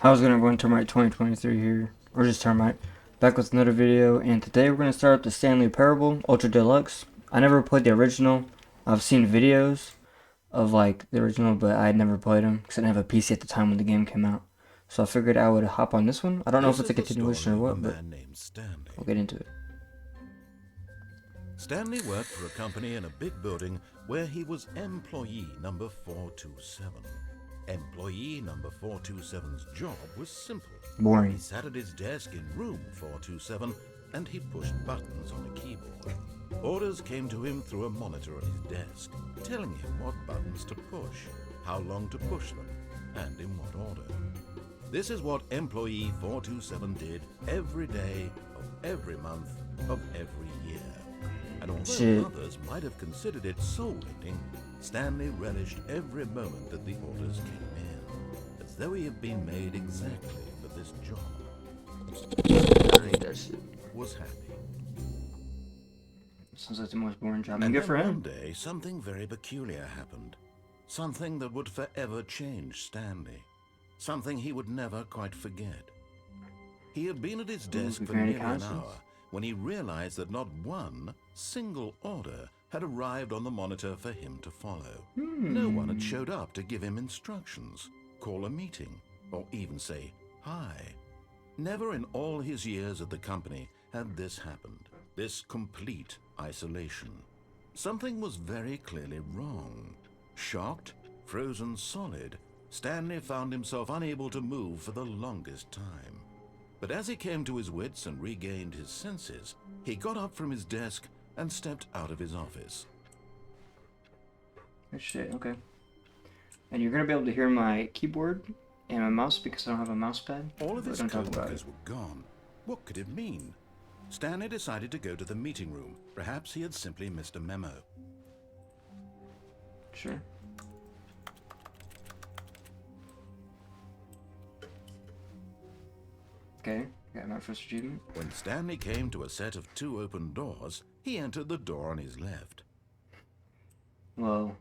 How's it gonna go in Termite 2023 here, or just Termite? Back with another video, and today we're gonna start up the Stanley Parable Ultra Deluxe. I never played the original. I've seen videos of like the original, but I had never played them because I didn't have a PC at the time when the game came out. So I figured I would hop on this one. I don't know if This it's a is the continuation or story of a what, but man named Stanley. we'll get into it. Stanley worked for a company in a big building where he was employee number 427. Employee number 427's job was simple. Boring. He sat at his desk in room 427 and he pushed buttons on a keyboard. Orders came to him through a monitor on his desk, telling him what buttons to push, how long to push them, and in what order. This is what employee 427 did every day of every month of every year. And although others might have considered it soul-rending, Stanley relished every moment that the orders came in, as though he had been made exactly for this job. Stanley was happy. Sounds like the most boring job. And good for then him. one day, something very peculiar happened. Something that would forever change Stanley. Something he would never quite forget. He had been at his desk for nearly an hour when he realized that not one single order had arrived on the monitor for him to follow. No one had showed up to give him instructions, call a meeting, or even say hi. Never in all his years at the company had this happened, this complete isolation. Something was very clearly wrong. Shocked, frozen solid, Stanley found himself unable to move for the longest time. But as he came to his wits and regained his senses, he got up from his desk and stepped out of his office. Oh, shit, okay. And you're gonna be able to hear my keyboard and my mouse because I don't have a mouse pad. All of his coworkers were gone. What could it mean? Stanley decided to go to the meeting room. Perhaps he had simply missed a memo. Sure. Okay, got my first achievement. When Stanley came to a set of 2 open doors, he entered the door on his left. Whoa.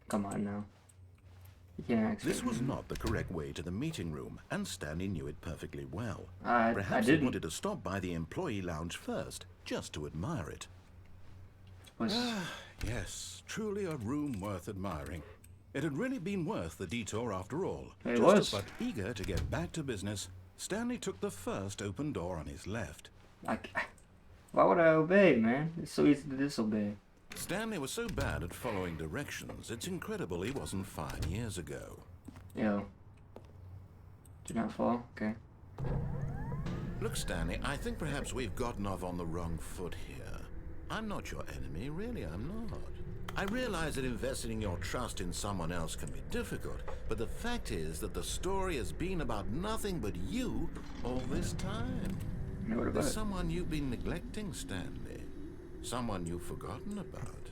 Come on now. You can't expect This was not the correct way to the meeting room, and Stanley knew it perfectly well. I He wanted to stop by the employee lounge first, just to admire it. Yes, truly a room worth admiring. It had really been worth the detour after all. It was. But eager to get back to business, Stanley took the first open door on his left. Why would I obey, man? It's so easy to disobey. Stanley was so bad at following directions, it's incredible he wasn't 5 years ago. Yo. Do not fall? Okay. Look, Stanley, I think perhaps we've gotten off on the wrong foot here. I'm not your enemy, really, I'm not. I realize that investing your trust in someone else can be difficult, but the fact is that the story has been about nothing but you all this time. There's someone you've been neglecting, Stanley. Someone you've forgotten about.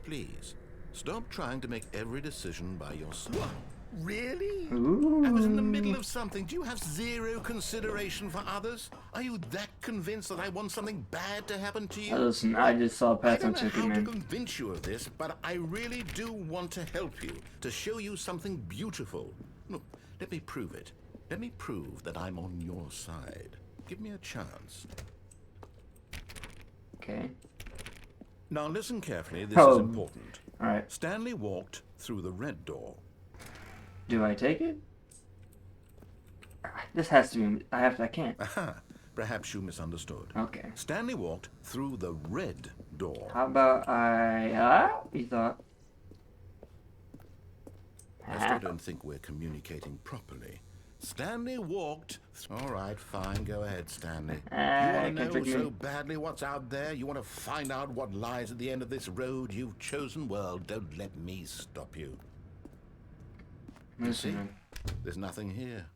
Please, stop trying to make every decision by yourself. Really? Ooh. I was in the middle of something. Do you have zero consideration for others? Are you that convinced that I want something bad to happen to you? Listen, I just saw Pat's on I don't know how man. to convince you of this, but I really do want to help you, to show you something beautiful. Look, let me prove it. Let me prove that I'm on your side. Give me a chance. Okay. Now listen carefully, this is important. Alright. Stanley walked through the red door. Do I take it? This has to be... I can't. Aha, perhaps you misunderstood. Okay. Stanley walked through the red door. How about you thought... I still don't think we're communicating properly. Stanley walked... All right, fine, go ahead, Stanley. You want to know so badly what's out there? You want to find out what lies at the end of this road you've chosen? Well, don't let me stop you. Listen, there's nothing here.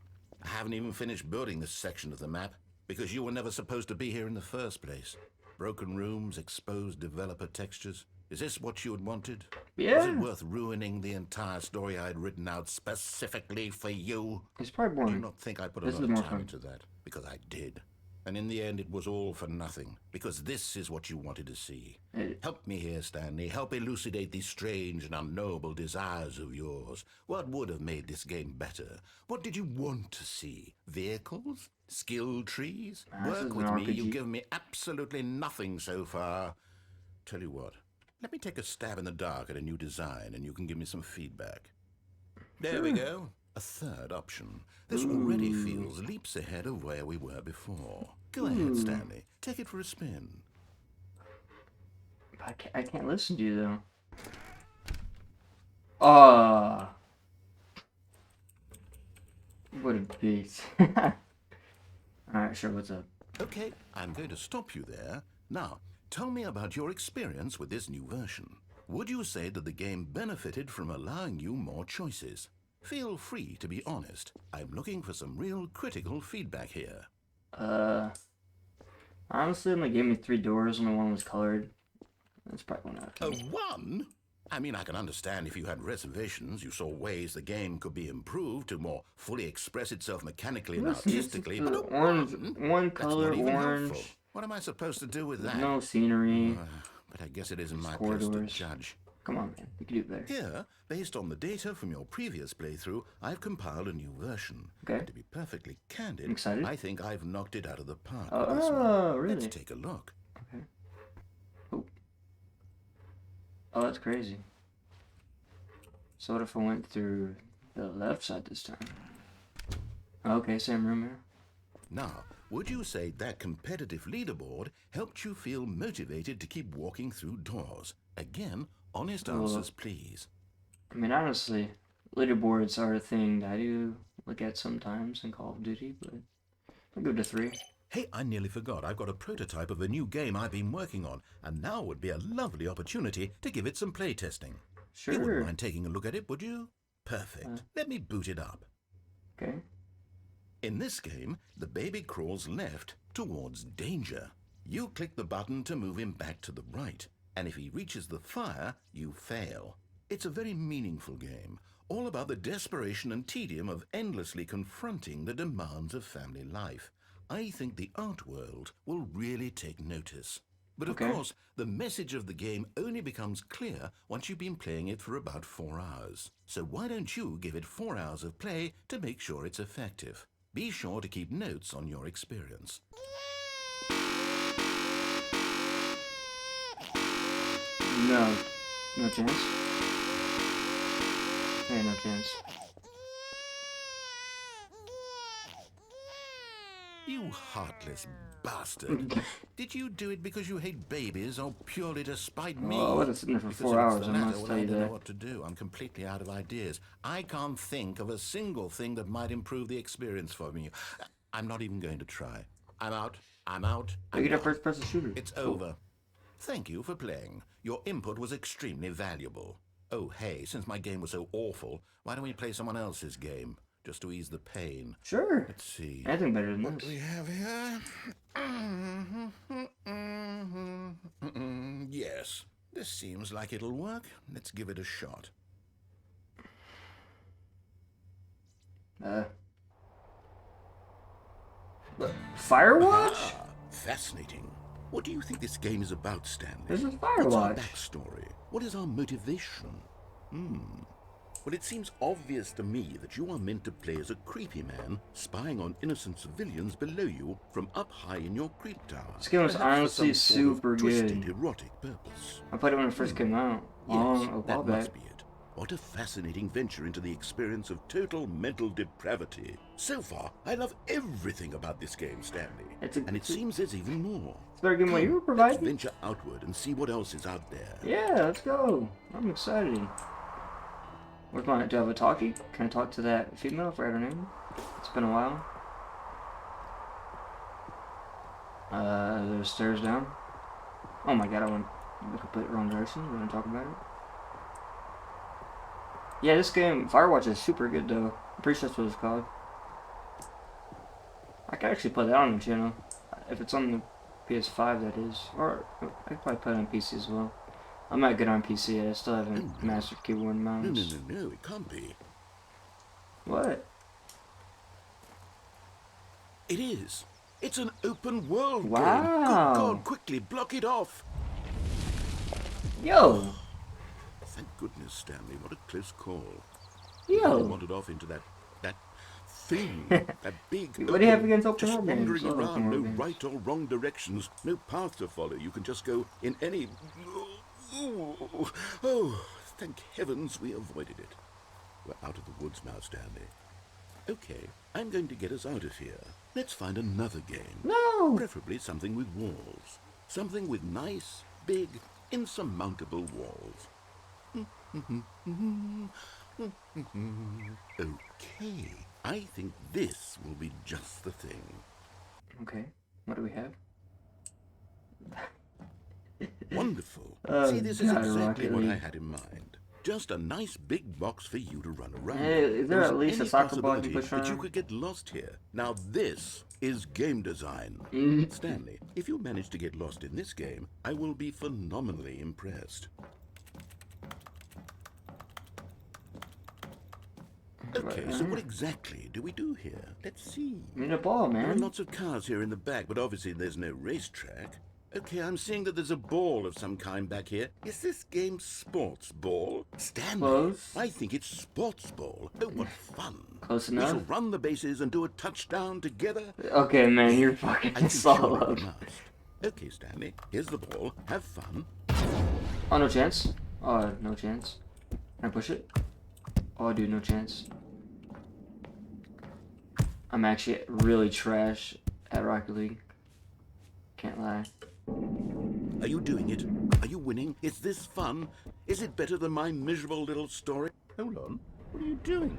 I haven't even finished building this section of the map, because you were never supposed to be here in the first place. Broken rooms, exposed developer textures. Is this what you had wanted? Yeah. Was it worth ruining the entire story I had written out specifically for you? It's probably boring. Do not think I put a lot of time into that, because I did. And in the end, it was all for nothing, because this is what you wanted to see. Help me here, Stanley. Help elucidate these strange and unknowable desires of yours. What would have made this game better? What did you want to see? Vehicles? Skill trees? Work with me. You've given me absolutely nothing so far. Tell you what, let me take a stab in the dark at a new design, and you can give me some feedback. There we go. A third option. This already feels leaps ahead of where we were before. Go ahead, Stanley. Take it for a spin. I can't listen to you, though. Ah. What a beast. Alright, sure, what's up? Okay, I'm going to stop you there. Now, tell me about your experience with this new version. Would you say that the game benefited from allowing you more choices? Feel free to be honest. I'm looking for some real critical feedback here. Honestly, they gave me 3 doors and the one was colored. That's probably one out. A one? I mean, I can understand if you had reservations, you saw ways the game could be improved to more fully express itself mechanically and artistically, but a one color, that's not even orange. helpful. What am I supposed to do with that? No scenery. But I guess it isn't my place to judge. Come on, man. You can do better. Here, based on the data from your previous playthrough, I've compiled a new version. Okay. And to be perfectly candid, I'm excited. I think I've knocked it out of the park. Oh, really? Let's take a look. Okay. Oh, that's crazy. So what if I went through the left side this time? Okay, same room here. Now, would you say that competitive leaderboard helped you feel motivated to keep walking through doors? Again, honest answers, please. I mean, honestly, leaderboards are a thing that I do look at sometimes in Call of Duty, but I'll go to 3. Hey, I nearly forgot. I've got a prototype of a new game I've been working on, and now would be a lovely opportunity to give it some playtesting. Sure. You wouldn't mind taking a look at it, would you? Perfect. Let me boot it up. Okay. In this game, the baby crawls left towards danger. You click the button to move him back to the right, and if he reaches the fire, you fail. It's a very meaningful game, all about the desperation and tedium of endlessly confronting the demands of family life. I think the art world will really take notice. But of course, the message of the game only becomes clear once you've been playing it for about 4 hours. So why don't you give it 4 hours of play to make sure it's effective? Be sure to keep notes on your experience. No. No chance. Hey, no chance. You heartless bastard. Did you do it because you hate babies or purely to spite me? Well, I wasn't sitting there for 4 hours, I must tell you that. I don't know what to do. I'm completely out of ideas. I can't think of a single thing that might improve the experience for me. I'm not even going to try. I'm out. I'm out. You get a first-person shooter. It's over. Thank you for playing. Your input was extremely valuable. Oh, hey, since my game was so awful, why don't we play someone else's game? Just to ease the pain. Sure. Let's see. Anything better than What this. do we have here? Yes, this seems like it'll work. Let's give it a shot. Firewatch? Ah, fascinating. What do you think this game is about, Stanley? This is What's our Firewatch. backstory? What is our motivation? Well, it seems obvious to me that you are meant to play as a creepy man spying on innocent civilians below you from up high in your creep tower. This game was honestly super twisted, good. erotic purpose. I played it when it first came out. A while that back. must be it. What a fascinating venture into the experience of total mental depravity. So far, I love everything about this game, Stanley. And it seems there's even more. It's a better game than you were Let's providing. venture outward and see what else is out there. Yeah, let's go. I'm excited. Where's my, do I have a talkie? Can I talk to that female? I forgot her name. It's been a while. There's stairs down. Oh my god, I went the complete wrong direction. We're gonna talk about it. Yeah, this game, Firewatch, is super good though. I'm pretty sure that's what it's called. I could actually play that on the channel. If it's on the PS5, that is. Or I could probably play it on PC as well. I'm not good on PC. I still haven't mastered keyboard and mouse. No, it can't be. What? It is. It's an open world game. Wow. Good God, quickly block it off. Yo. Thank goodness, Stanley. What a close call. Yo. You wandered off into that thing, that big What do you have against just open world wandering games? around, no right or wrong directions, no path to follow. You can just go in any... Oh, thank heavens we avoided it. We're out of the woods now, Stanley. Okay, I'm going to get us out of here. Let's find another game. No. Preferably something with walls. Something with nice, big, insurmountable walls. Okay, I think this will be just the thing. Okay, what do we have? Wonderful. Oh, See, this is God, exactly Rocket what I League. had in mind. Just a nice big box for you to run around. Hey, is there There's at least a any soccer ball you possibility can push that you around? could get lost here. Now this is game design. Stanley, if you manage to get lost in this game, I will be phenomenally impressed. Okay, so what exactly do we do here? Let's see. We need a ball, There are man. lots of cars here in the back, but obviously there's no racetrack. Okay, I'm seeing that there's a ball of some kind back here. Is this game sports ball? Stanley, Close. I think it's sports ball. Oh, what fun. Close We enough. shall run the bases and do a touchdown together. Okay, man, you're I fucking think surely solo. we must. Okay, Stanley, here's the ball. Have fun. Oh, no chance. Oh, no chance. Can I push it? Oh, dude, no chance. I'm actually really trash at Rocket League. Can't lie. Are you doing it? Are you winning? Is this fun? Is it better than my miserable little story? Hold on. What are you doing?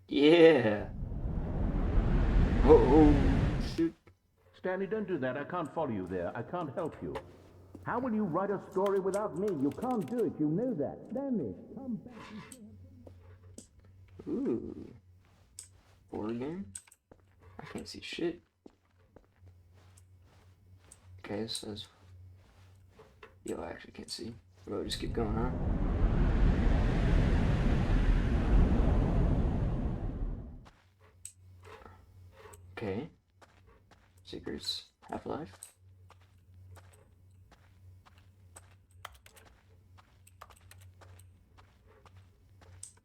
Yeah. Oh, shoot. Stanley, don't do that. I can't follow you there. I can't help you. How will you write a story without me? You can't do it. You know that. Stanley, come back. Ooh. Board game? I can't see shit. Okay, it says... Yo, I actually can't see. Bro, just keep going, huh? Okay. Secrets. Half-Life.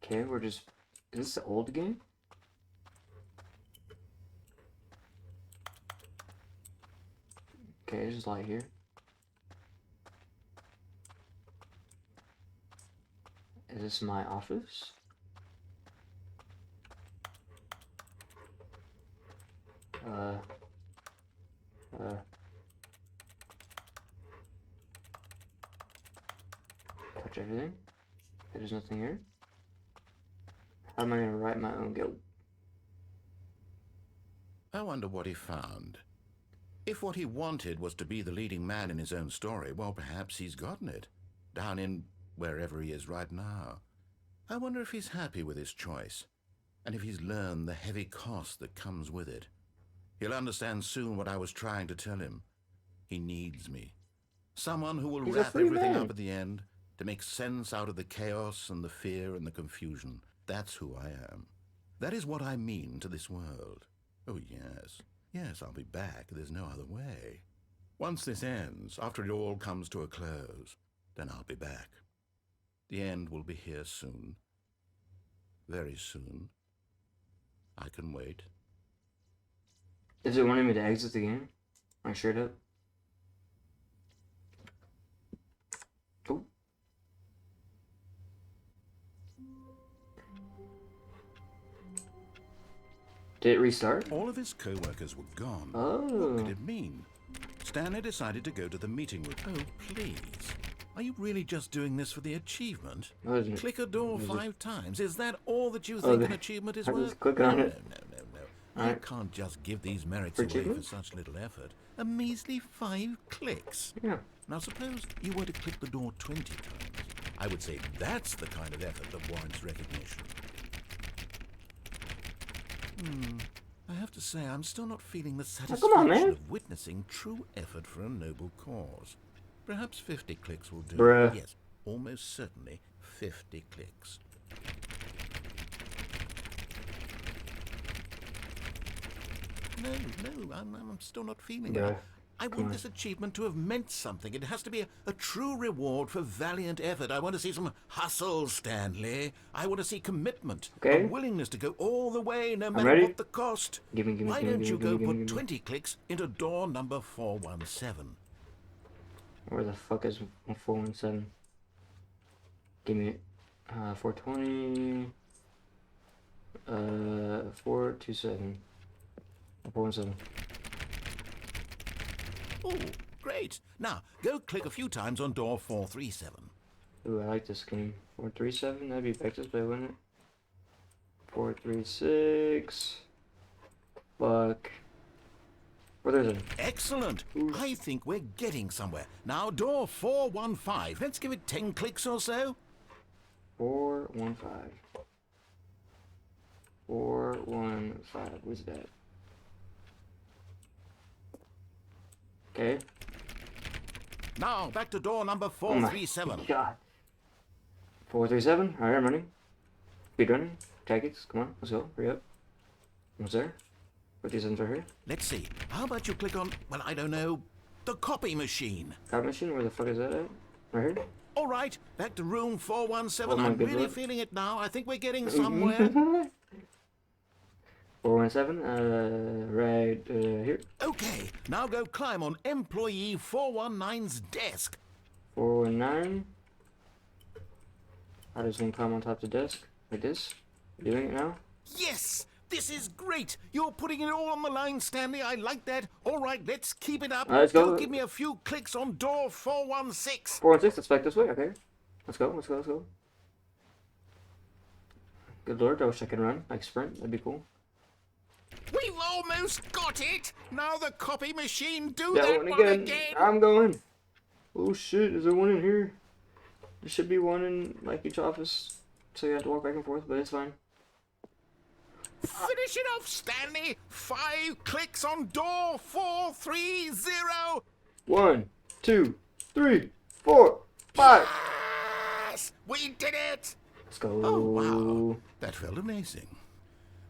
Okay, we're just... Is this the old game? Okay, just lie here. Is this my office? Touch everything. There's nothing here. How am I gonna write my own go? I wonder what he found. If what he wanted was to be the leading man in his own story, well, perhaps he's gotten it. Down in wherever he is right now. I wonder if he's happy with his choice, and if he's learned the heavy cost that comes with it. He'll understand soon what I was trying to tell him. He needs me. Someone who will He's a wrap free everything man. up at the end, to make sense out of the chaos and the fear and the confusion. That's who I am. That is what I mean to this world. Oh, yes. Yes, I'll be back. There's no other way. Once this ends, after it all comes to a close, then I'll be back. The end will be here soon. Very soon. I can wait. Is it wanting me to exit the game? I straight up. Oh. Did it restart? All of his co-workers were gone. Oh. What could it mean? Stanley decided to go to the meeting room. Oh, please. Are you really just doing this for the achievement? Oh, isn't it? Click a door Is it- 5 times. Is that all that you Oh, think the- an achievement is I worth? just click on no, it. No. I Alright. can't just give these merits For away for achievement? such little effort. A measly 5 clicks. Yeah. Now suppose you were to click the door 20 times. I would say that's the kind of effort that warrants recognition. I have to say, I'm still not feeling the come on, satisfaction man. of witnessing true effort for a noble cause. Perhaps 50 clicks will do. Bruh. Yes, almost certainly 50 clicks. no, I'm still not feeling Bruh, it. I come want on. this achievement to have meant something. It has to be a true reward for valiant effort. I want to see some hustle, Stanley. I want to see commitment, a Okay, willingness to go all the way, no I'm matter ready. what the cost. Gimme, gimme, Why gimme, don't gimme, you gimme, go gimme, put gimme. 20 clicks into door number 417? Where the fuck is 417? Give me 420. 427. 417. Oh, great. Now, go click a few times on door 437. Ooh, I like this game. 437, that'd be back this way, wouldn't it? 436. Fuck. 437. Excellent. Ooh. I think we're getting somewhere. Now, door 415. Let's give it 10 clicks or so. 415. 415. Where's that? Okay. Now, back to door number Oh my 437. God. 437. Alright, I'm running. Speed running. Tactics. Come on. Let's go. Hurry up. Almost there. 437's right here. Let's see. How about you click on, well, I don't know, the copy machine? Copy machine. Where the fuck is that at? Right here. All right, back to room 417. Oh my I'm good really lord. feeling it now. I think we're getting somewhere. 417. Right here. Okay, now go climb on employee 419's desk. 419. I just want to climb on top of the desk like this. You doing it now? Yes, this is great. You're putting it all on the line, Stanley. I like that. All right, let's keep it up. Let's go. Give me a few clicks on door 416. 416. Let's back this way. Okay. Let's go. Let's go. Let's go. Good lord. I wish I could run like sprint. That'd be cool. We've almost got it. Now the copy machine, do That that one one again. again. I'm going. Oh shit. Is there one in here? There should be one in like each office. So you have to walk back and forth, but it's fine. Finish it off, Stanley. 5 clicks on door 430. 1, 2, 3, 4, 5. Yes, we did it. Let's go. Oh, wow. That felt amazing.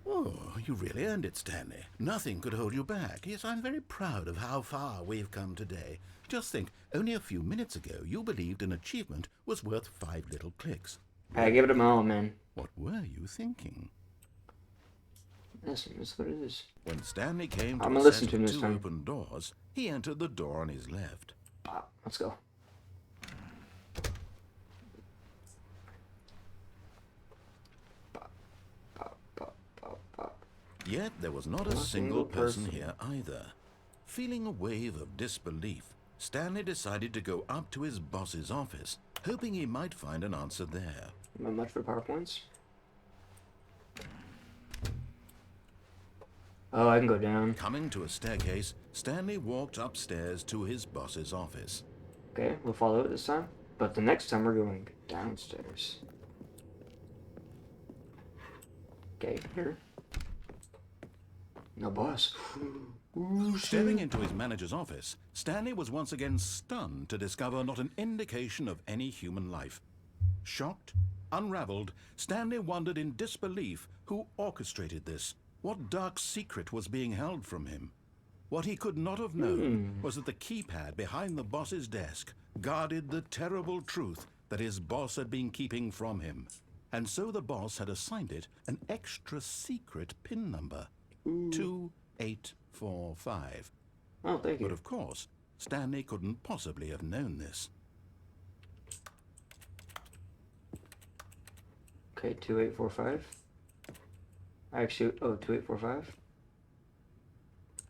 Oh, you really earned it, Stanley. Nothing could hold you back. Yes, I'm very proud of how far we've come today. Just think, only a few minutes ago, you believed an achievement was worth 5 little clicks. I give it a all, man. What were you thinking? Listen, that's what it is. When Stanley came to I'ma a listen set to him of this 2 time. open doors, he entered the door on his left. Let's go. Yet there was not a single person here either. Feeling a wave of disbelief, Stanley decided to go up to his boss's office, hoping he might find an answer there. Not much for PowerPoints. Oh, I can go down. Coming to a staircase, Stanley walked upstairs to his boss's office. Okay, we'll follow it this time. But the next time we're going downstairs. Okay, here. No boss. Ooh, Stepping into his manager's office, Stanley was once again stunned to discover not an indication of any human life. Shocked, unraveled, Stanley wondered in disbelief who orchestrated this. What dark secret was being held from him? What he could not have known was that the keypad behind the boss's desk guarded the terrible truth that his boss had been keeping from him. And so the boss had assigned it an extra secret PIN number. 2845. Oh, thank you. But of course, Stanley couldn't possibly have known this. Okay, 2845. Actually, 2845.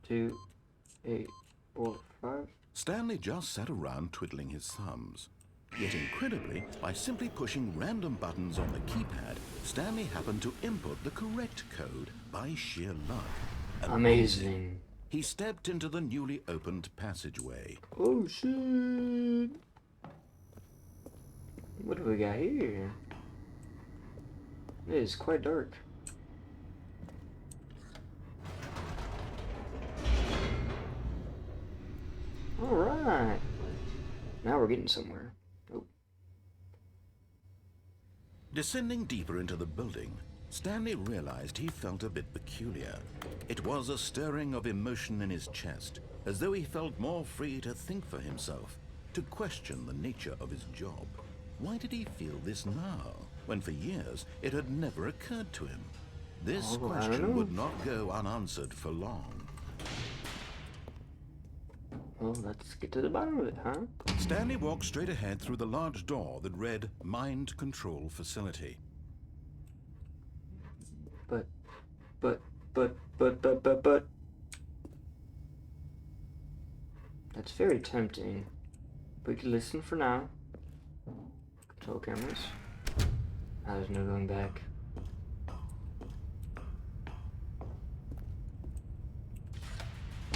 2845. Stanley just sat around twiddling his thumbs. Yet incredibly, by simply pushing random buttons on the keypad, Stanley happened to input the correct code by sheer luck. Amazing. He stepped into the newly opened passageway. Oh shit. What do we got here? It is quite dark. Alright. Now we're getting somewhere. Oh. Descending deeper into the building, Stanley realized he felt a bit peculiar. It was a stirring of emotion in his chest, as though he felt more free to think for himself, to question the nature of his job. Why did he feel this now, when for years it had never occurred to him? This question would not go unanswered for long. Well, let's get to the bottom of it, huh? Stanley walked straight ahead through the large door that read Mind Control Facility. But. That's very tempting. We could listen for now. Control cameras. Now there's no going back.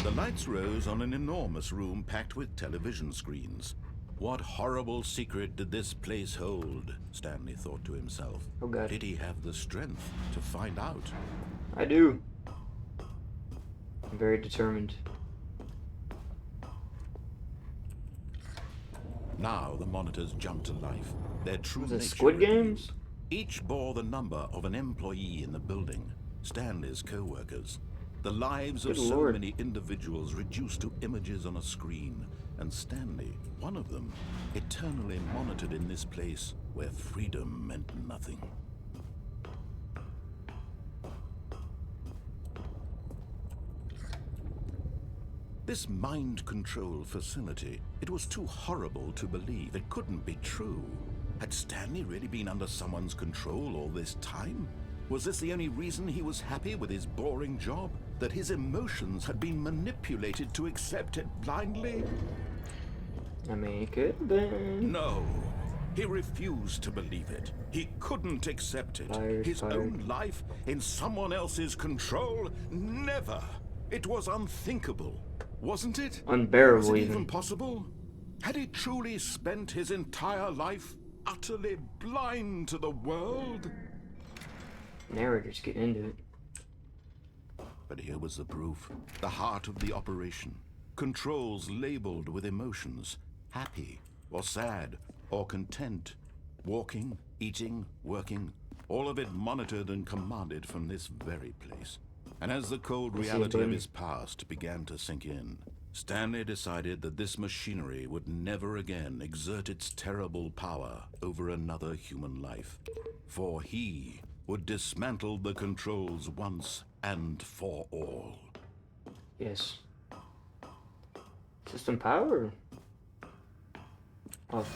The lights rose on an enormous room packed with television screens. What horrible secret did this place hold? Stanley thought to himself. Oh God. Did he have the strength to find out? I do. I'm very determined. Now the monitors jumped to life. Their true Was it nature Squid revealed. Games? Each bore the number of an employee in the building, Stanley's co-workers. The lives of Good so Lord. many individuals reduced to images on a screen, and Stanley, one of them, eternally monitored in this place where freedom meant nothing. This mind control facility, it was too horrible to believe. It couldn't be true. Had Stanley really been under someone's control all this time? Was this the only reason he was happy with his boring job? That his emotions had been manipulated to accept it blindly? I mean, it could have been. No. He refused to believe it. He couldn't accept it. His Fired. own life in someone else's control? Never. It was unthinkable. Wasn't it? Unbearable, Was it even. even possible? Had he truly spent his entire life utterly blind to the world? Narrators get into it. But here was the proof. The heart of the operation. Controls labeled with emotions. Happy, or sad, or content. Walking, eating, working. All of it monitored and commanded from this very place. And as the cold reality of his past began to sink in, Stanley decided that this machinery would never again exert its terrible power over another human life. For he would dismantle the controls once and for all. Yes. System power. Off.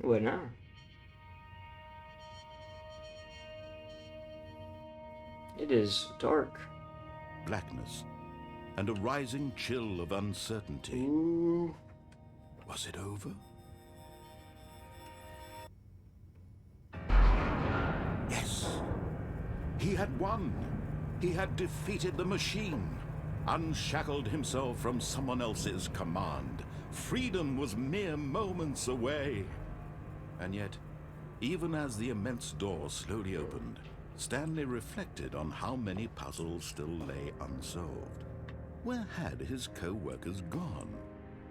What now? It is dark. Blackness and a rising chill of uncertainty. Ooh. Was it over? Yes. He had won. He had defeated the machine, unshackled himself from someone else's command. Freedom was mere moments away. And yet, even as the immense door slowly opened, Stanley reflected on how many puzzles still lay unsolved. Where had his co-workers gone?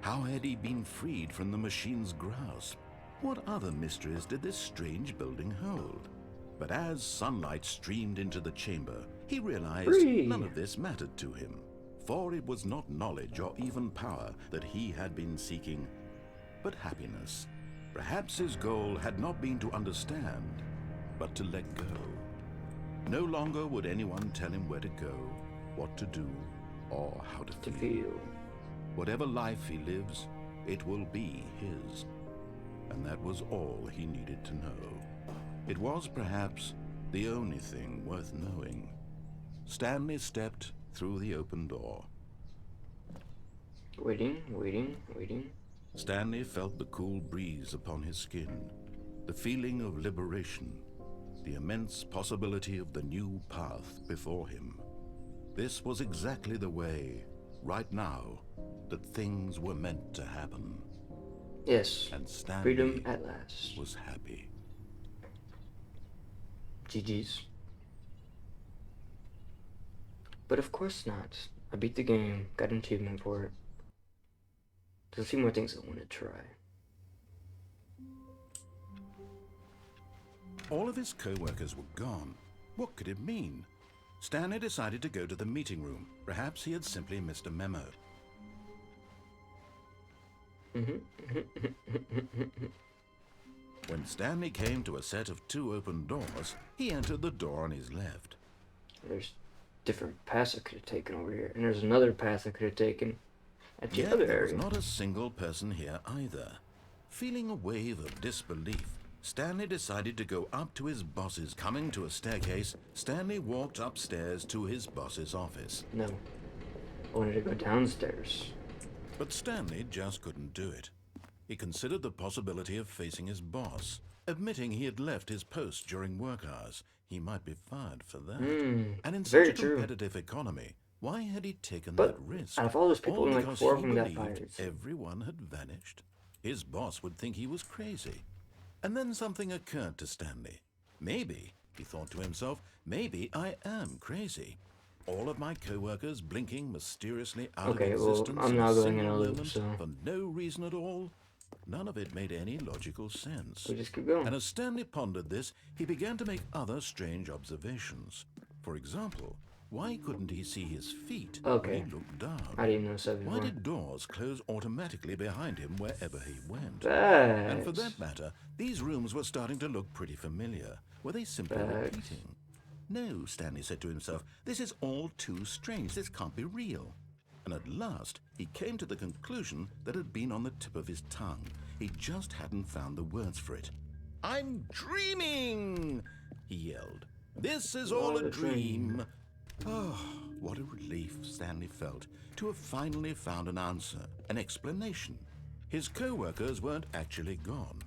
How had he been freed from the machine's grasp? What other mysteries did this strange building hold? But as sunlight streamed into the chamber, he realized none of this mattered to him. For it was not knowledge or even power that he had been seeking, but happiness. Perhaps his goal had not been to understand, but to let go. No longer would anyone tell him where to go, what to do, or how to feel. Whatever life he lives, it will be his. And that was all he needed to know. It was perhaps the only thing worth knowing. Stanley stepped through the open door. Waiting. Stanley felt the cool breeze upon his skin, the feeling of liberation, the immense possibility of the new path before him. This was exactly the way, right now, that things were meant to happen. Yes. And Stanley Freedom at last. was happy. GG's. But of course not. I beat the game, got an achievement for it. There's a few more things I want to try. All of his co-workers were gone. What could it mean? Stanley decided to go to the meeting room. Perhaps he had simply missed a memo. When Stanley came to a set of 2 open doors, he entered the door on his left. There's different paths I could have taken over here, and there's another path I could have taken at the Yet other there was area. not a single person here either. Feeling a wave of disbelief, Stanley decided to go up to his boss's. Coming to a staircase, Stanley walked upstairs to his boss's office. No, I wanted to go downstairs. But Stanley just couldn't do it. He considered the possibility of facing his boss. Admitting he had left his post during work hours, he might be fired for that. And in such very a true. competitive economy, why had he taken But that risk? out of all those people, All only like because 4 of he them got believed fired. everyone had vanished. His boss would think he was crazy. And then something occurred to Stanley. Maybe, he thought to himself, maybe I am crazy. All of my co-workers blinking mysteriously out Okay, of well, existence I'm in now a going in single a loop, moment so for no reason at all. None of it made any logical sense. we just keep going. And as Stanley pondered this, he began to make other strange observations. For example, why couldn't he see his feet Okay. when he looked down? I didn't know that Why before. did doors close automatically behind him wherever he went? Facts. And for that matter, these rooms were starting to look pretty familiar. Were they simply Facts. repeating? No, Stanley said to himself, this is all too strange. This can't be real. And at last, he came to the conclusion that had been on the tip of his tongue. He just hadn't found the words for it. I'm dreaming, he yelled. This is all a dream. Oh, what a relief Stanley felt to have finally found an answer, an explanation. His co-workers weren't actually gone.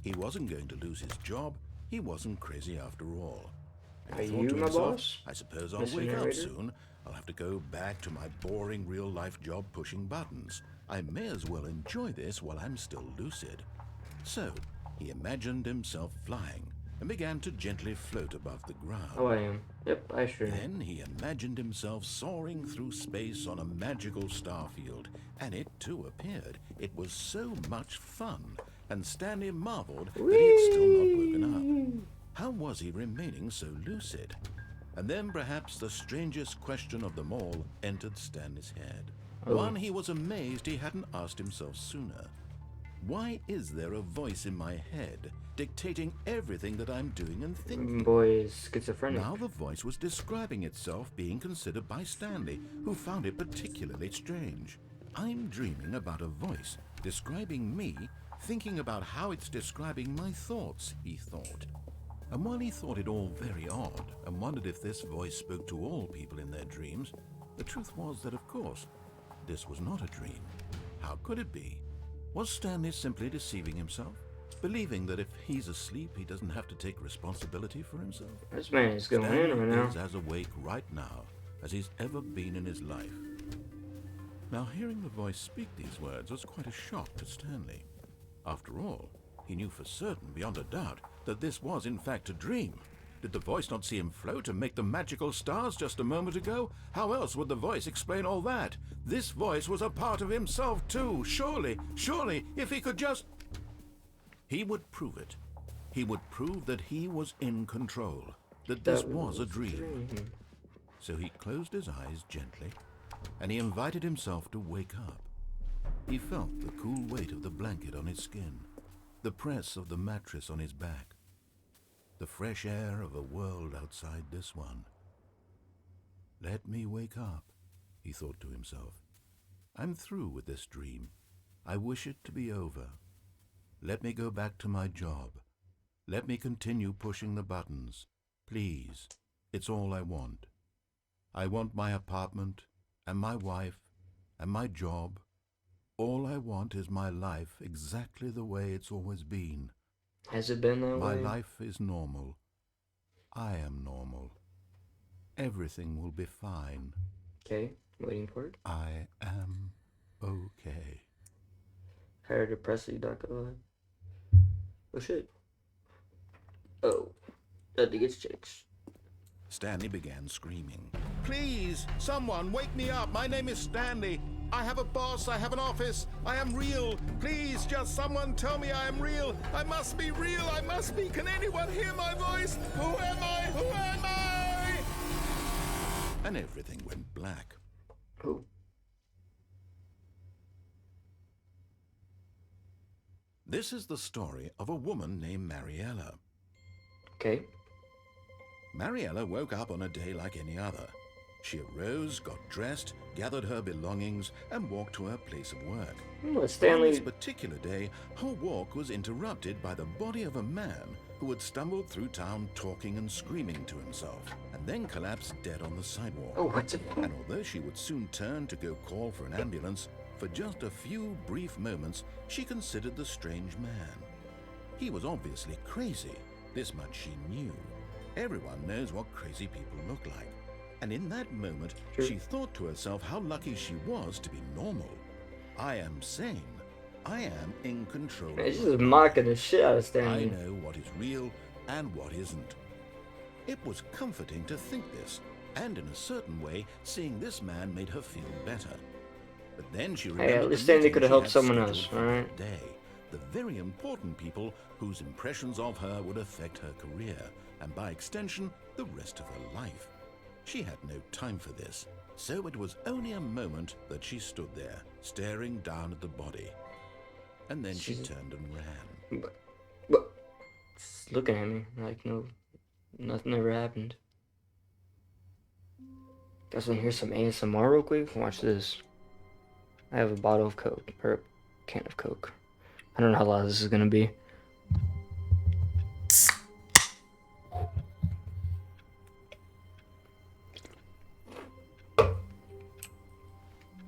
He wasn't going to lose his job. He wasn't crazy after all. And he Are thought you to my himself, boss, I suppose I'll Mr. wake up Narrator? soon. I'll have to go back to my boring real-life job pushing buttons. I may as well enjoy this while I'm still lucid. So, he imagined himself flying and began to gently float above the ground. Oh, I am. Yep, I sure am. Then he imagined himself soaring through space on a magical starfield, and it too appeared. It was so much fun, and Stanley marveled that he had still not woken up. How was he remaining so lucid? And then perhaps the strangest question of them all entered Stanley's head. One he was amazed he hadn't asked himself sooner. Why is there a voice in my head dictating everything that I'm doing and thinking? Boy is schizophrenic. Now the voice was describing itself being considered by Stanley, who found it particularly strange. I'm dreaming about a voice describing me, thinking about how it's describing my thoughts, he thought. And while he thought it all very odd and wondered if this voice spoke to all people in their dreams, the truth was that, of course, this was not a dream. How could it be? Was Stanley simply deceiving himself? Believing that if he's asleep, he doesn't have to take responsibility for himself? This man is going in Stanley right now. is as awake right now as he's ever been in his life. Now, hearing the voice speak these words was quite a shock to Stanley. After all, he knew for certain, beyond a doubt, that this was in fact a dream. Did the voice not see him float and make the magical stars just a moment ago? How else would the voice explain all that? This voice was a part of himself too. Surely, if he could just... He would prove it. He would prove that he was in control, that this was a dream. So he closed his eyes gently, and he invited himself to wake up. He felt the cool weight of the blanket on his skin, the press of the mattress on his back, the fresh air of a world outside this one. Let me wake up, he thought to himself. I'm through with this dream. I wish it to be over. Let me go back to my job. Let me continue pushing the buttons. Please, it's all I want. I want my apartment, and my wife, and my job. All I want is my life exactly the way it's always been. Has it been that My way? life is normal. I am normal. Everything will be fine. Okay, waiting for it. I am okay. Higher to Presley.com. Oh shit. Oh, that gets checks. Stanley began screaming. Please, someone, wake me up. My name is Stanley. I have a boss. I have an office. I am real. Please, just someone tell me I am real. I must be real. I must be. Can anyone hear my voice? Who am I? Who am I? And everything went black. Oh. This is the story of a woman named Mariella. Okay. Mariella woke up on a day like any other. She arose, got dressed, gathered her belongings, and walked to her place of work. Well, Stanley... On this particular day, her walk was interrupted by the body of a man who had stumbled through town talking and screaming to himself, and then collapsed dead on the sidewalk. Oh, what's it? And although she would soon turn to go call for an ambulance, for just a few brief moments, she considered the strange man. He was obviously crazy. This much she knew. Everyone knows what crazy people look like. And in that moment, she thought to herself how lucky she was to be normal. I am sane. I am in control. He's just mocking the shit out of I Stanley. know what is real and what isn't. It was comforting to think this, and in a certain way, seeing this man made her feel better. But then she remembered Hey, at least the Stanley meeting could have she helped had someone scheduled else, for alright? that day. The very important people whose impressions of her would affect her career, and by extension, the rest of her life. She had no time for this, so it was only a moment that she stood there, staring down at the body. And then she turned and ran. But just looking at me like nothing ever happened. Guys, wanna hear some ASMR real quick? Watch this. I have a bottle of Coke, or a can of Coke. I don't know how loud this is gonna be.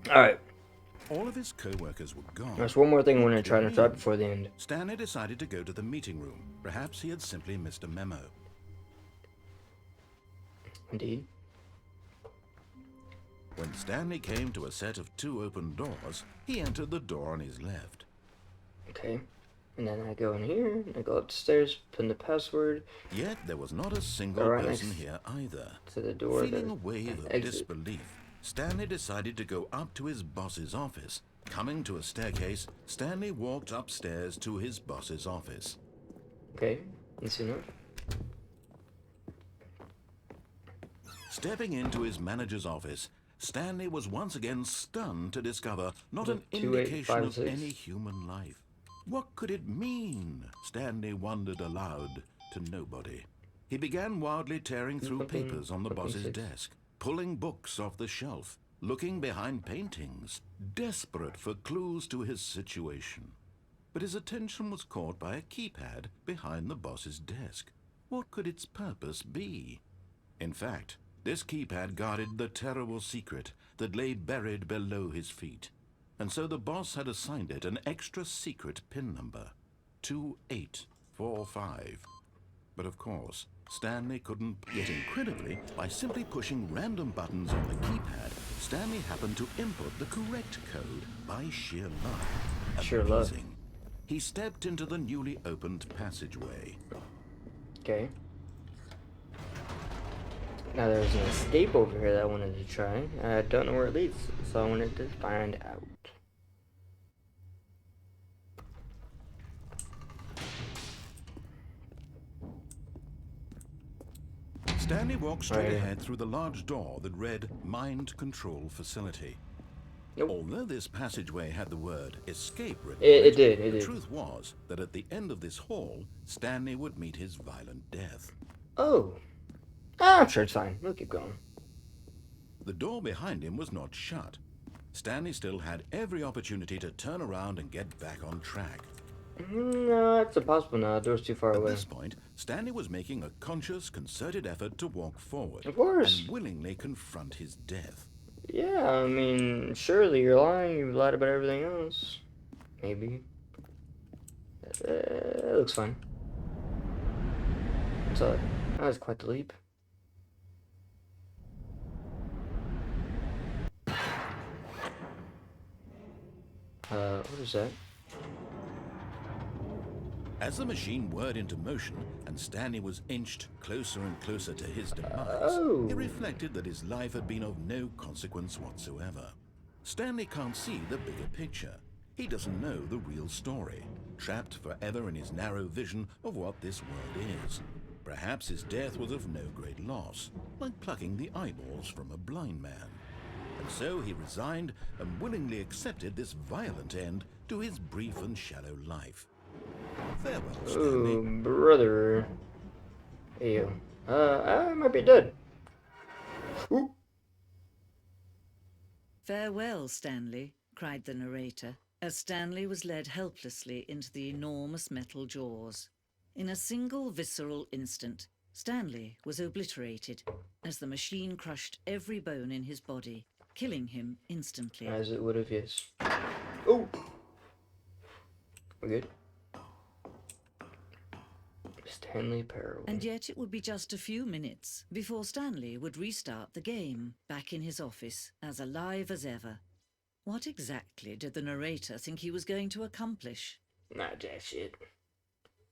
Alright, All of his co-workers were gone. there's one more thing I want to What try could to it try mean? before the end. Stanley decided to go to the meeting room. Perhaps he had simply missed a memo. Indeed. When Stanley came to a set of 2 open doors, he entered the door on his left. Okay. And then I go in here, I go upstairs, put in the password Yet there was not a single All right, person next here either. to the door. Feeling a there's wave an of exit. disbelief, Stanley decided to go up to his boss's office. Coming to a staircase, Stanley walked upstairs to his boss's office. Okay, easy enough. Stepping into his manager's office, Stanley was once again stunned to discover not an 2, 8, indication 5, of 6. any human life. What could it mean? Stanley wondered aloud to nobody. He began wildly tearing through Fucking- papers on the fucking boss's 6. desk, pulling books off the shelf, looking behind paintings, desperate for clues to his situation. But his attention was caught by a keypad behind the boss's desk. What could its purpose be? In fact, this keypad guarded the terrible secret that lay buried below his feet. And so the boss had assigned it an extra secret PIN number, 2845. But of course, Stanley couldn't. Yet incredibly, by simply pushing random buttons on the keypad, Stanley happened to input the correct code by sheer luck. Sheer luck. Amazing. He stepped into the newly opened passageway. Okay. Now there's an escape over here that I wanted to try. I don't know where it leads, so I wanted to find out. Stanley walked straight Right. ahead through the large door that read Mind Control Facility. Nope. Although this passageway had the word escape written It on did, it the did. truth was that at the end of this hall, Stanley would meet his violent death. Oh. Ah, I'm sure it's fine. We'll keep going. The door behind him was not shut. Stanley still had every opportunity to turn around and get back on track. No, it's impossible now. The door's too far At away. this point, Stanley was making a conscious, concerted effort to walk forward Of course. and willingly confront his death. Yeah, I mean, surely you're lying. You lied about everything else. Maybe. It looks fine. So, that was quite the leap. What is that? As the machine whirred into motion and Stanley was inched closer and closer to his demise, Oh. he reflected that his life had been of no consequence whatsoever. Stanley can't see the bigger picture. He doesn't know the real story, trapped forever in his narrow vision of what this world is. Perhaps his death was of no great loss, like plucking the eyeballs from a blind man. And so he resigned and willingly accepted this violent end to his brief and shallow life. Farewell, Stanley. Oh, brother. Ew. I might be dead. Ooh. "Farewell, Stanley," cried the narrator, as Stanley was led helplessly into the enormous metal jaws. In a single visceral instant, Stanley was obliterated as the machine crushed every bone in his body, killing him instantly. As it would have, yes. Oh! We're good. Stanley Parable. And yet it would be just a few minutes before Stanley would restart the game, back in his office, as alive as ever. What exactly did the narrator think he was going to accomplish? Not that shit.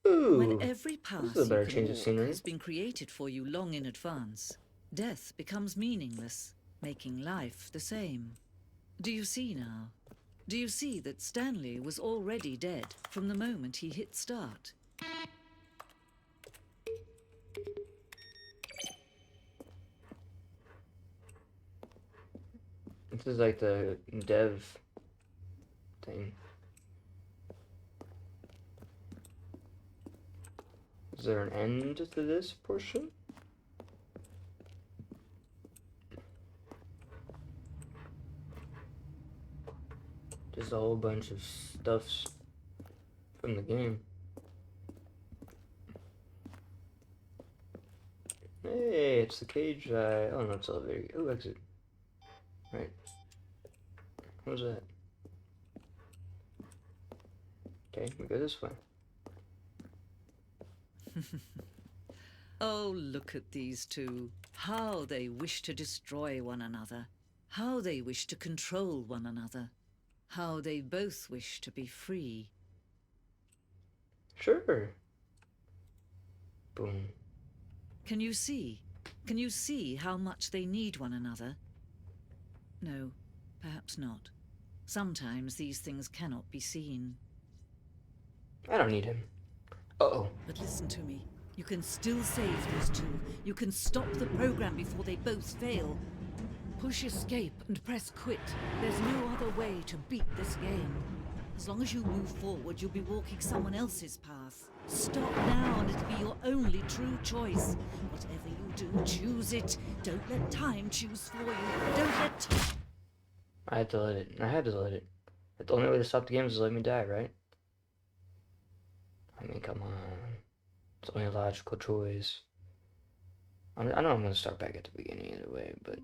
Ooh, When every path you better can change of walk scenery. has been created for you long in advance, death becomes meaningless, making life the same. Do you see now? Do you see that Stanley was already dead from the moment he hit start? This is like the dev thing. Is there an end to this portion? Just a whole bunch of stuffs from the game. Hey, it's the cage. Oh no, it's elevator. Oh, exit. Right. What was that? Okay, we go this way. Oh, look at these two. How they wish to destroy one another. How they wish to control one another. How they both wish to be free. Sure. Boom. Can you see? Can you see how much they need one another? No, perhaps not. Sometimes these things cannot be seen. I don't need him. Uh-oh. But listen to me. You can still save these two. You can stop the program before they both fail. Push escape and press quit. There's no other way to beat this game. As long as you move forward, you'll be walking someone else's path. Stop now and it'll be your only true choice. Whatever you do, choose it. Don't let time choose for you. Don't let time... I had to let it. I had to let it. The only way to stop the game is to let me die, right? I mean, come on. It's only a logical choice. I know I'm gonna start back at the beginning either way, but...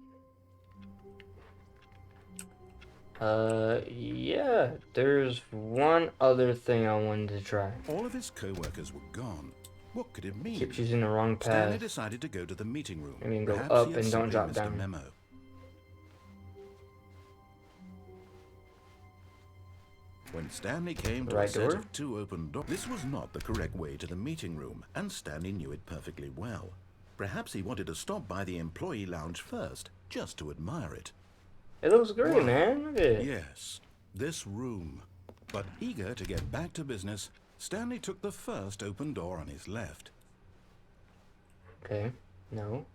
yeah, there's one other thing I wanted to try. All of his co-workers were gone. What could it mean? Keep choosing the wrong Stanley path. decided to go to the meeting room. I mean, go Perhaps up he had and don't simply drop missed a down. memo. When Stanley came to a Right set door? of two open doors, this was not the correct way to the meeting room, and Stanley knew it perfectly well. Perhaps he wanted to stop by the employee lounge first, just to admire it. It looks great, Wow. man. Look at it. Yes, this room. But eager to get back to business, Stanley took the first open door on his left. Okay. No.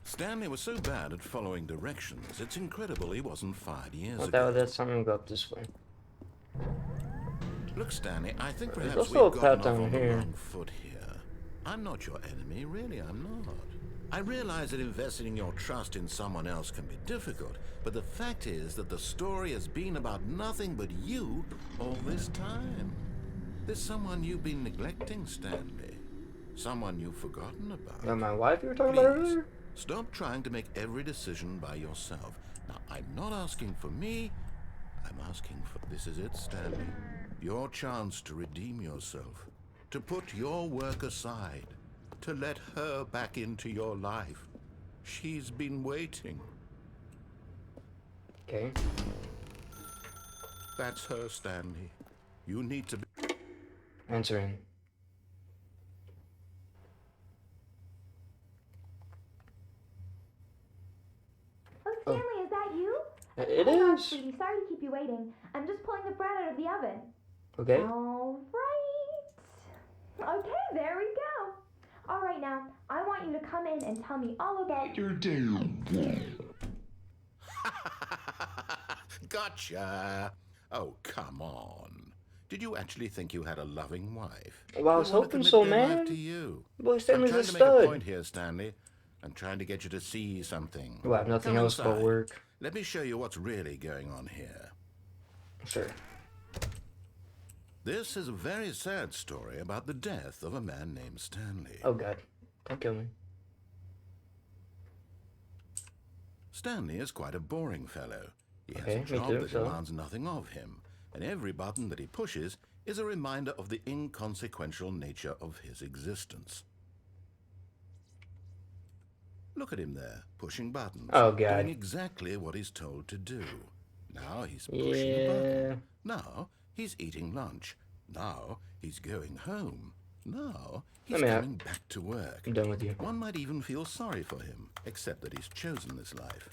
Stanley was so bad at following directions, it's incredible he wasn't fired years Well, ago. that's something to go up this way. Look, Stanley, I think There's perhaps also we've a gotten path off down on the here. wrong foot here. I'm not your enemy, really, I'm not. I realize that investing your trust in someone else can be difficult, but the fact is that the story has been about nothing but you all this time. There's someone you've been neglecting, Stanley. Someone you've forgotten about. Now, my wife you were talking about Please, earlier? stop trying to make every decision by yourself. Now, I'm not asking for me. I'm asking for... This is it, Stanley. Your chance to redeem yourself. To put your work aside. To let her back into your life. She's been waiting. Okay. That's her, Stanley. You need to be... Answering. Oh, Stanley, is that you? It Oh my gosh, is. sweetie, sorry to keep you waiting. I'm just pulling the bread out of the oven. Okay. All right. Okay, there we go. All right, now, I want you to come in and tell me all about your day. Gotcha. Oh, come on. Did you actually think you had a loving wife? Well, I Who was wanna hoping commit so, their life to man. you? Boy, I'm Stanley's a trying to make a stud. point here, Stanley. I'm trying to get you to see something. Well, I have nothing Come else but inside. work. Let me show you what's really going on here. Sure. This is a very sad story about the death of a man named Stanley. Oh, God. Don't kill me. Stanley is quite a boring fellow. He has Okay, a me job too, that so. demands nothing of him, and every button that he pushes is a reminder of the inconsequential nature of his existence. Look at him there, pushing buttons, Oh, God. doing exactly what he's told to do. Now he's pushing a button. Now he's eating lunch. Now he's going home. Now he's coming back to work. I'm done with you. One might even feel sorry for him, except that he's chosen this life.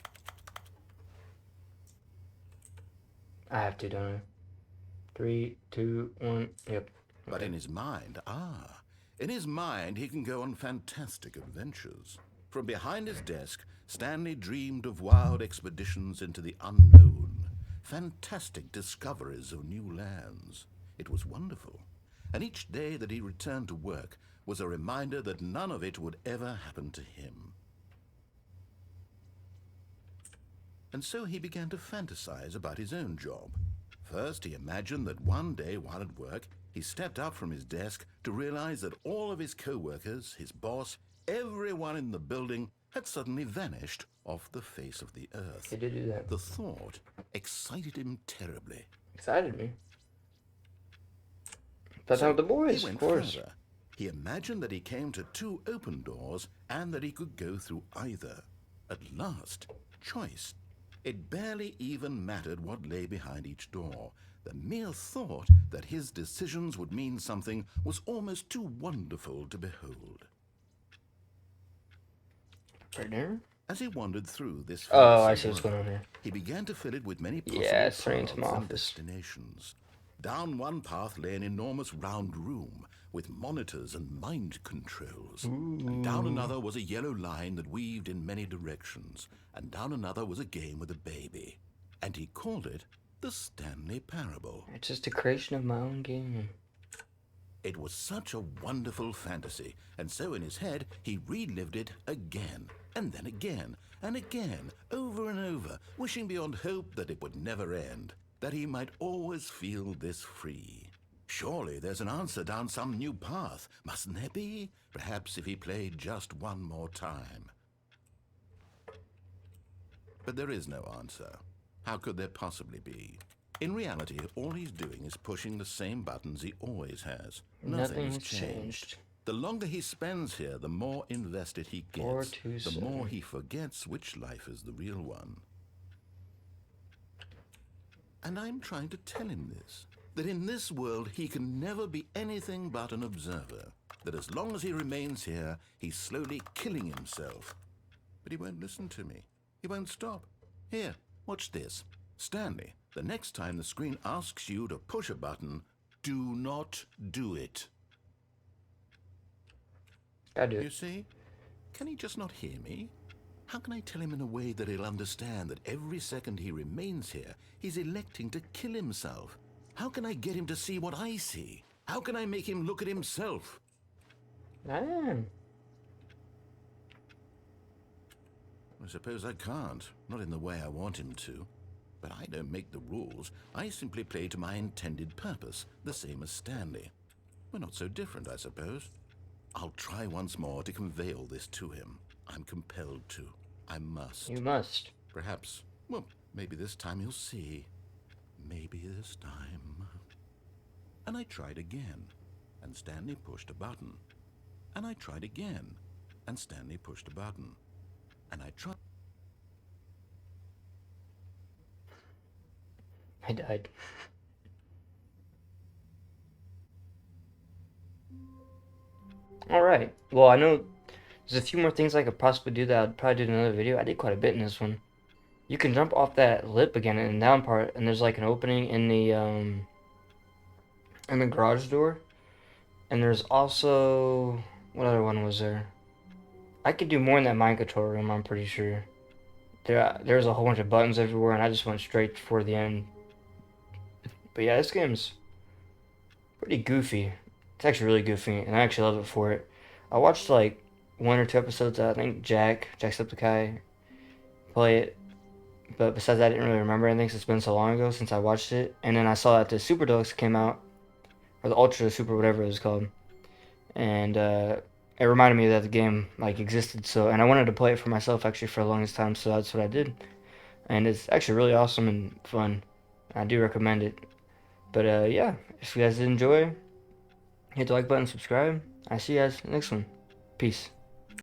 I have to, don't I? 3, 2, 1. Yep. But in his mind, he can go on fantastic adventures. From behind his desk, Stanley dreamed of wild expeditions into the unknown, fantastic discoveries of new lands. It was wonderful. And each day that he returned to work was a reminder that none of it would ever happen to him. And so he began to fantasize about his own job. First, he imagined that one day while at work, he stepped up from his desk to realize that all of his co-workers, his boss, everyone in the building had suddenly vanished off the face of the earth. He did do that. The thought excited him terribly. Excited me. That's how the boys, He of went course. further. He imagined that he came to 2 open doors and that he could go through either. At last, choice. It barely even mattered what lay behind each door. The mere thought that his decisions would mean something was almost too wonderful to behold. Right there? As he wandered through this Oh, I fantasy see what's world, going on here. he began to fill it with many possible Yeah, it's turning paths into my and office. destinations. Down one path lay an enormous round room with monitors and mind controls. And down another was a yellow line that weaved in many directions. And down another was a game with a baby. And he called it the Stanley Parable. It's just a creation of my own game. It was such a wonderful fantasy, and so in his head he relived it again, and then again, and again, over and over, wishing beyond hope that it would never end, that he might always feel this free. Surely there's an answer down some new path, mustn't there be? Perhaps if he played just one more time. But there is no answer. How could there possibly be? In reality, all he's doing is pushing the same buttons he always has. Nothing has changed. The longer he spends here, the more invested he gets. The more he forgets which life is the real one. And I'm trying to tell him this, that in this world he can never be anything but an observer, that as long as he remains here, he's slowly killing himself. But he won't listen to me. He won't stop. Here, watch this. Stanley, the next time the screen asks you to push a button, do not do it. I do. You see? Can he just not hear me? How can I tell him in a way that he'll understand that every second he remains here, he's electing to kill himself? How can I get him to see what I see? How can I make him look at himself? I suppose I can't, not in the way I want him to. But I don't make the rules. I simply play to my intended purpose, the same as Stanley. We're not so different, I suppose. I'll try once more to convey all this to him. I'm compelled to. I must. You must. Perhaps, well, maybe this time he'll see. Maybe this time. And I tried again, and Stanley pushed a button. And I tried again, and Stanley pushed a button. And I tried. I died. Alright. Well, I know there's a few more things I could possibly do that I'd probably do in another video. I did quite a bit in this one. you can jump off that lip again in the down part, and there's like an opening in the garage door. And there's also, what other one was there? I could do more in that mind control room, I'm pretty sure. There's a whole bunch of buttons everywhere, and I just went straight for the end. But yeah, this game's pretty goofy. It's actually really goofy, and I actually love it for it. I watched like 1 or 2 episodes. I think Jacksepticeye play it, but besides that, I didn't really remember anything since it's been so long ago since I watched it. And then I saw that the Super Deluxe came out, or the Ultra Super, whatever it was called, and it reminded me that the game like existed. So, and I wanted to play it for myself actually for the longest time, so that's what I did. And it's actually really awesome and fun. I do recommend it. But yeah, if you guys did enjoy, hit the like button, subscribe. I see you guys next one. Peace.